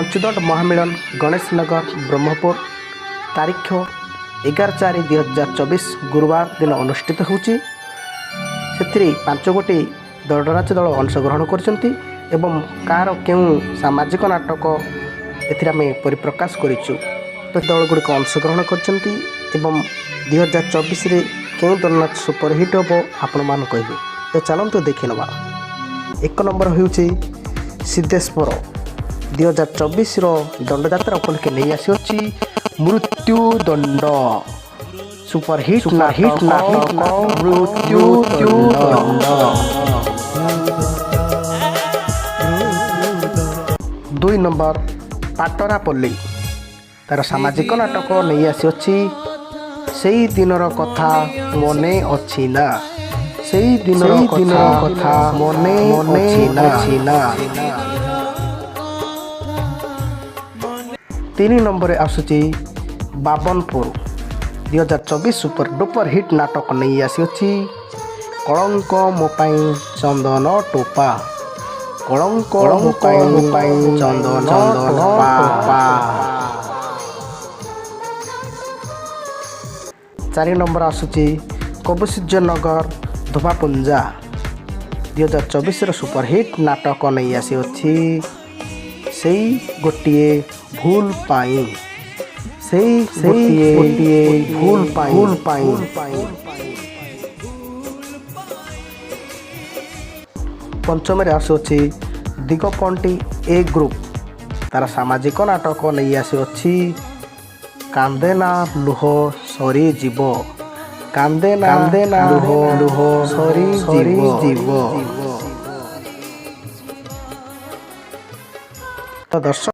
पंचदंड महामिलन गणेश नगर ब्रह्मपुर तारीख 11/4/2024 गुरुवार दिन अनुष्ठित होची। से 5 गोटी दंडनाच दल अंशग्रहण करछंती एवं कार केउ सामाजिक नाटक एथिरामे परिप्रकाश करिछु। तो दल गुड़िक अंशग्रहण करछंती एवं 2024 रे केउ दंडनाच सुपरहिट हो आपण मान कहबे। तो चलंतु देखि नबा। 1 नंबर होउची सिद्धेश्वर 2024 दंडयात्रा उपलक्षे नहीं आसी मृत्यु दंड सुपरहिट नाटक मृत्यु दंड। 2 नंबर पाटरापल्ली तार सामाजिक नाटक नहीं आसी से दिनर कथा मने अच्छी ना से दिनर कथा मने अच्छी ना। 3 नंबर आसूची बाबनपुर 2024 सुपर डुपर हिट नाटक नहीं आसी कलंक मोपाई चंदन टोपा कलंक मोपाई चंदन टोपा। 4 नंबर आसूची कबुसूर्य नगर धोबापुंजा 2024 सुपर हिट नाटक नहीं आसी से गोटे भूल पाई से गोटे भूल पाई। 5 आसूची दिगपंटी ए ग्रुप तार सामाजिक नाटक नहीं आसी कांदेना लुह सरी जीव कांदेना लुह सरी जीव। तो दर्शक